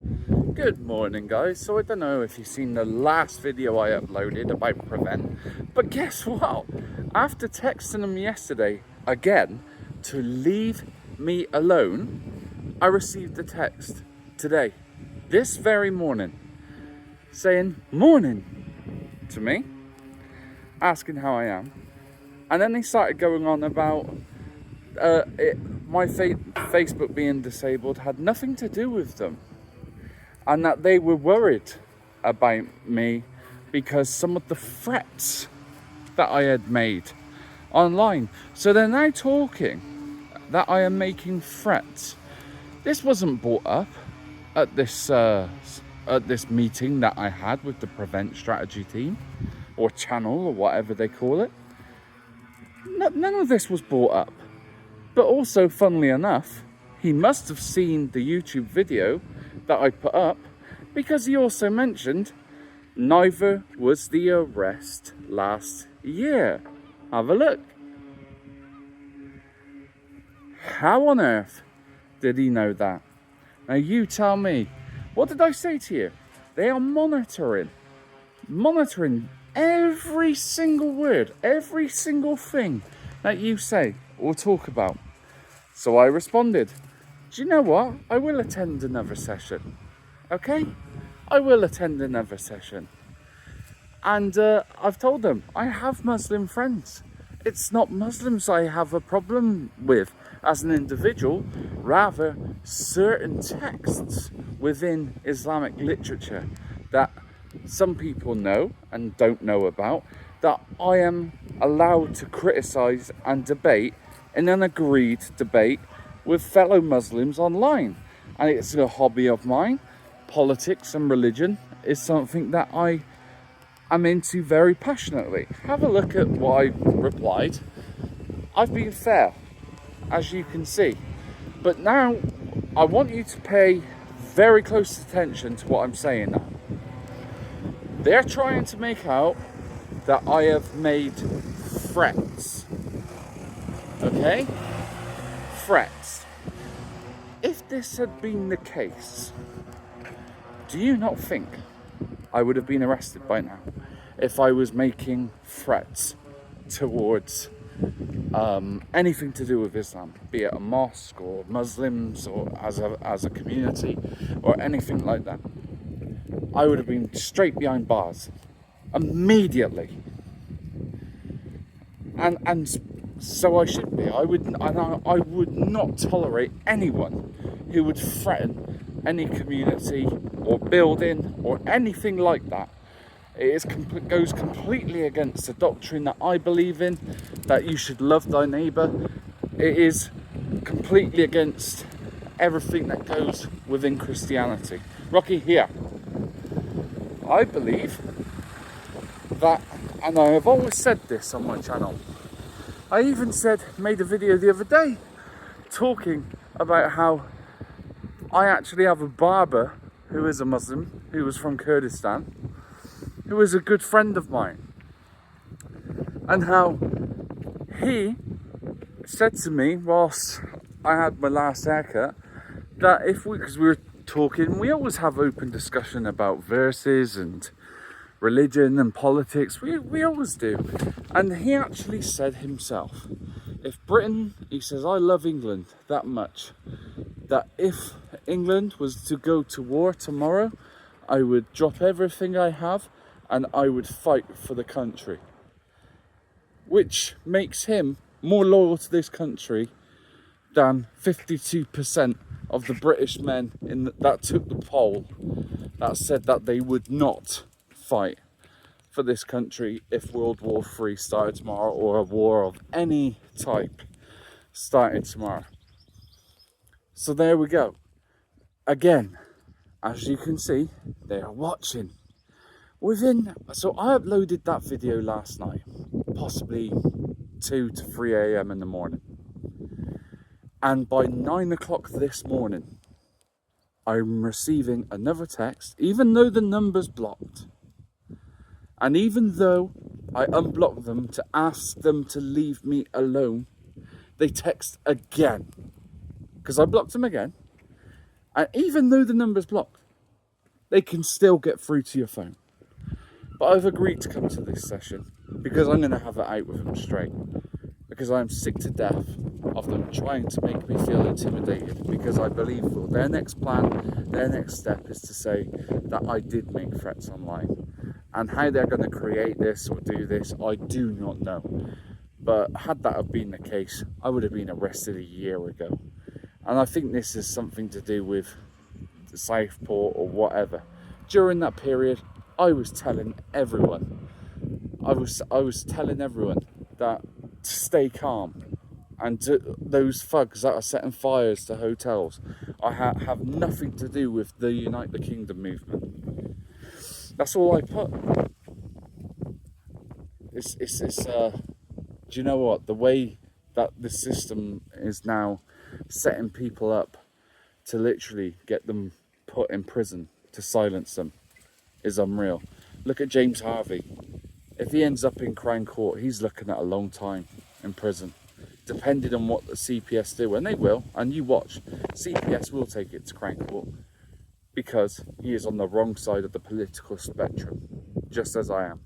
Good morning, guys. So I don't know if you've seen the last video I uploaded about prevent, but guess what? After texting them yesterday again to leave me alone, I received a text today, this very morning, saying morning to me, asking how I am. And then they started going on about my Facebook being disabled had nothing to do with them, and that they were worried about me because some of the threats that I had made online. So they're now talking that I am making threats. This wasn't brought up at this meeting that I had with the Prevent strategy team or channel or whatever they call it. None of this was brought up. But also, funnily enough, he must have seen the YouTube video that I put up, because he also mentioned neither was the arrest last year. Have a look. How on earth did he know that? Now you tell me. What did I say to you? They are monitoring every single word, every single thing that you say or talk about. So I responded, do you know what? I will attend another session. Okay? I will attend another session. And I've told them, I have Muslim friends. It's not Muslims I have a problem with as an individual, rather certain texts within Islamic literature that some people know and don't know about, that I am allowed to criticize and debate in an agreed debate with fellow Muslims online. And it's a hobby of mine. Politics and religion is something that I am into very passionately. Have a look at what I replied. I've been fair, as you can see. But now I want you to pay very close attention to what I'm saying now. They're trying to make out that I have made threats. Okay? Threats. If this had been the case, do you not think I would have been arrested by now if I was making threats towards anything to do with Islam, be it a mosque or Muslims or as a community or anything like that? I would have been straight behind bars immediately. And so I should be. I would not tolerate anyone who would threaten any community or building or anything like that. It goes completely against the doctrine that I believe in, that you should love thy neighbour. It is completely against everything that goes within Christianity. Rocky, here. I believe that, and I have always said this on my channel, I even made a video the other day talking about how I actually have a barber who is a Muslim, who was from Kurdistan, who is a good friend of mine, and how he said to me whilst I had my last haircut that because we were talking, we always have open discussion about verses and religion and politics, we always do. And he actually said himself, if Britain, he says, I love England that much, that if England was to go to war tomorrow, I would drop everything I have and I would fight for the country. Which makes him more loyal to this country than 52% of the British men that took the poll that said that they would not fight for this country if World War III started tomorrow, or a war of any type started tomorrow. So there we go. Again, as you can see, they are watching. So I uploaded that video last night, possibly 2 to 3 a.m. in the morning. And by 9 o'clock this morning, I'm receiving another text, even though the number's blocked. And even though I unblocked them to ask them to leave me alone, they text again. Because I blocked them again. And even though the number's blocked, they can still get through to your phone. But I've agreed to come to this session because I'm going to have it out with them straight. Because I'm sick to death of them trying to make me feel intimidated, because I believe their next plan, their next step is to say that I did make threats online. And how they're going to create this or do this, I do not know. But had that have been the case, I would have been arrested a year ago. And I think this is something to do with the Southport or whatever. During that period, I was telling everyone, that to stay calm, and to those thugs that are setting fires to hotels, I have nothing to do with the Unite the Kingdom movement. That's all I put. Do you know what? The way that the system is now setting people up to literally get them put in prison to silence them is unreal. Look at James Harvey. If he ends up in Crown Court, he's looking at a long time in prison, depending on what the CPS do, and they will, and you watch, CPS will take it to Crown Court, because he is on the wrong side of the political spectrum, just as I am.